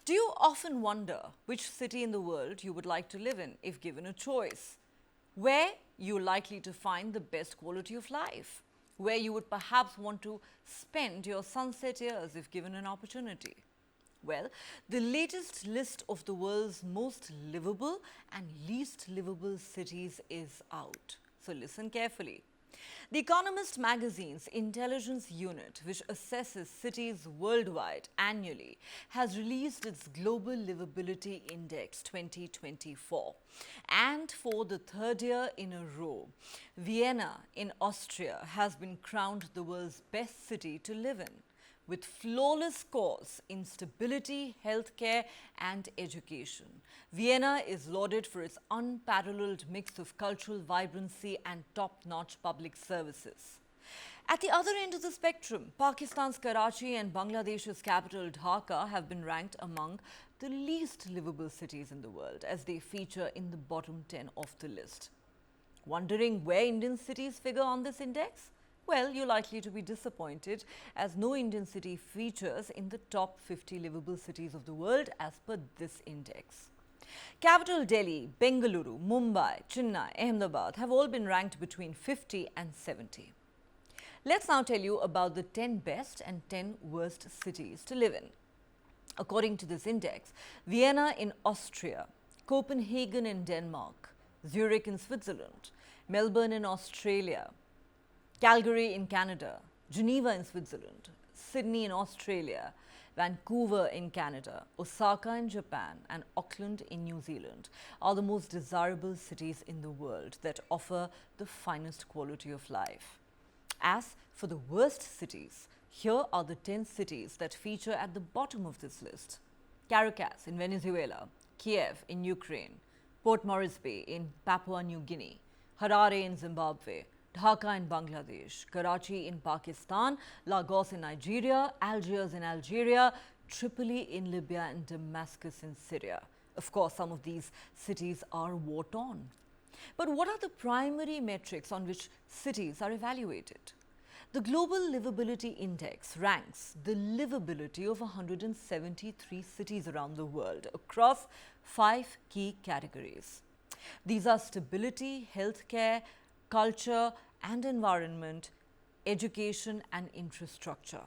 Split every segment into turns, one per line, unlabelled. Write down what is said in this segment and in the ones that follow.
Do you often wonder which city in the world you would like to live in if given a choice? Where you're likely to find the best quality of life? Where you would perhaps want to spend your sunset years if given an opportunity? Well, the latest list of the world's most livable and least livable cities is out. So listen carefully. The Economist magazine's intelligence unit, which assesses cities worldwide annually, has released its Global Livability Index 2024. And for the third year in a row, Vienna in Austria has been crowned the world's best city to live in, with flawless scores in stability, healthcare and education. Vienna is lauded for its unparalleled mix of cultural vibrancy and top-notch public services. At the other end of the spectrum, Pakistan's Karachi and Bangladesh's capital Dhaka have been ranked among the least livable cities in the world as they feature in the bottom 10 of the list. Wondering where Indian cities figure on this index? Well, you're likely to be disappointed as no Indian city features in the top 50 livable cities of the world as per this index. Capital Delhi, Bengaluru, Mumbai, Chennai, Ahmedabad have all been ranked between 50 and 70. Let's now tell you about the 10 best and 10 worst cities to live in. According to this index, Vienna in Austria, Copenhagen in Denmark, Zurich in Switzerland, Melbourne in Australia, Calgary in Canada, Geneva in Switzerland, Sydney in Australia, Vancouver in Canada, Osaka in Japan and Auckland in New Zealand are the most desirable cities in the world that offer the finest quality of life. As for the worst cities, here are the 10 cities that feature at the bottom of this list. Caracas in Venezuela, Kiev in Ukraine, Port Moresby in Papua New Guinea, Harare in Zimbabwe, Dhaka in Bangladesh, Karachi in Pakistan, Lagos in Nigeria, Algiers in Algeria, Tripoli in Libya and Damascus in Syria. Of course, some of these cities are war-torn. But what are the primary metrics on which cities are evaluated? The Global Livability Index ranks the livability of 173 cities around the world across 5 key categories. These are stability, healthcare, culture and environment, education and infrastructure.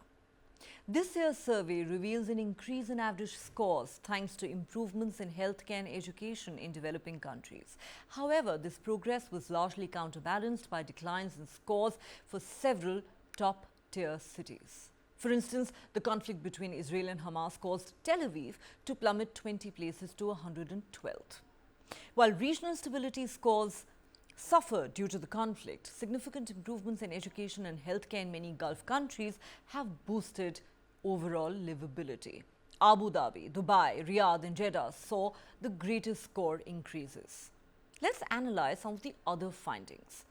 This year's survey reveals an increase in average scores thanks to improvements in healthcare and education in developing countries. However, this progress was largely counterbalanced by declines in scores for several top-tier cities. For instance, the conflict between Israel and Hamas caused Tel Aviv to plummet 20 places to 112th. While regional stability scores suffered due to the conflict, significant improvements in education and healthcare in many Gulf countries have boosted overall livability. Abu Dhabi, Dubai, Riyadh and Jeddah saw the greatest score increases. Let's analyze some of the other findings.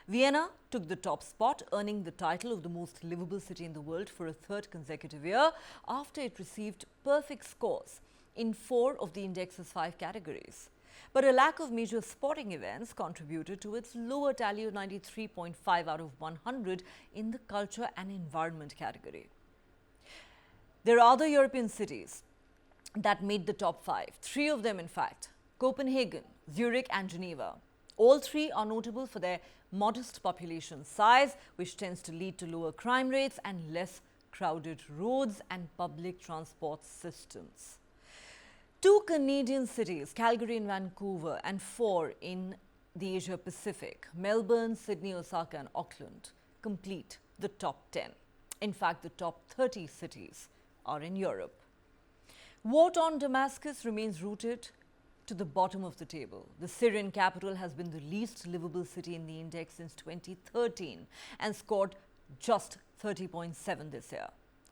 Vienna took the top spot, earning the title of the most livable city in the world for a third consecutive year after it received perfect scores in 4 of the index's 5 categories. But a lack of major sporting events contributed to its lower tally of 93.5 out of 100 in the culture and environment category. There are other European cities that made the top 5, 3 of them in fact, Copenhagen, Zurich and Geneva. All 3 are notable for their modest population size, which tends to lead to lower crime rates and less crowded roads and public transport systems. 2 Canadian cities, Calgary and Vancouver, and 4 in the Asia Pacific, Melbourne, Sydney, Osaka and Auckland, complete the top 10. In fact, the top 30 cities are in Europe. War-torn Damascus remains rooted to the bottom of the table. The Syrian capital has been the least livable city in the index since 2013 and scored just 30.7 this year.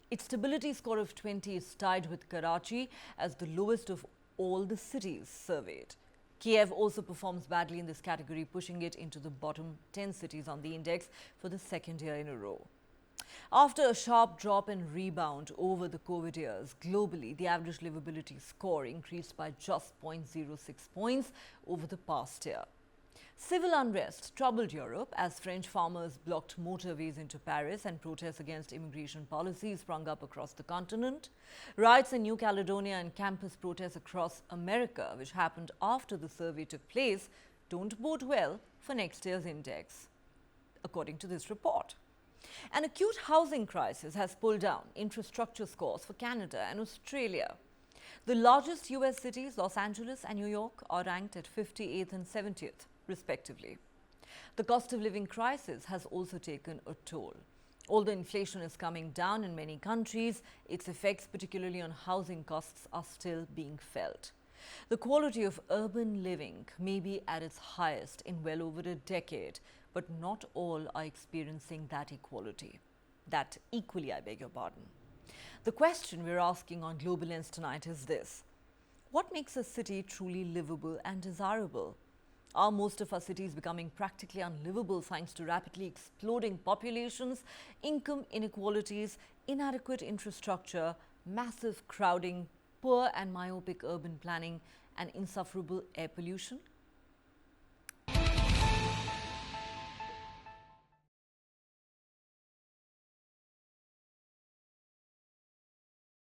Its stability score of 20 is tied with Karachi as the lowest of all the cities surveyed. Kiev also performs badly in this category, pushing it into the bottom 10 cities on the index for the 2nd year in a row. After a sharp drop and rebound over the COVID years, globally, the average livability score increased by just 0.06 points over the past year. Civil unrest troubled Europe as French farmers blocked motorways into Paris and protests against immigration policies sprung up across the continent. Riots in New Caledonia and campus protests across America, which happened after the survey took place, don't bode well for next year's index, according to this report. An acute housing crisis has pulled down infrastructure scores for Canada and Australia. The largest US cities, Los Angeles and New York, are ranked at 58th and 70th, respectively. The cost of living crisis has also taken a toll. Although inflation is coming down in many countries, its effects, particularly on housing costs, are still being felt. The quality of urban living may be at its highest in well over a decade, but not all are experiencing that equality. That equally, I beg your pardon. The question we're asking on Global Lens tonight is this: what makes a city truly livable and desirable? Are most of our cities becoming practically unlivable thanks to rapidly exploding populations, income inequalities, inadequate infrastructure, massive crowding, poor and myopic urban planning, and insufferable air pollution?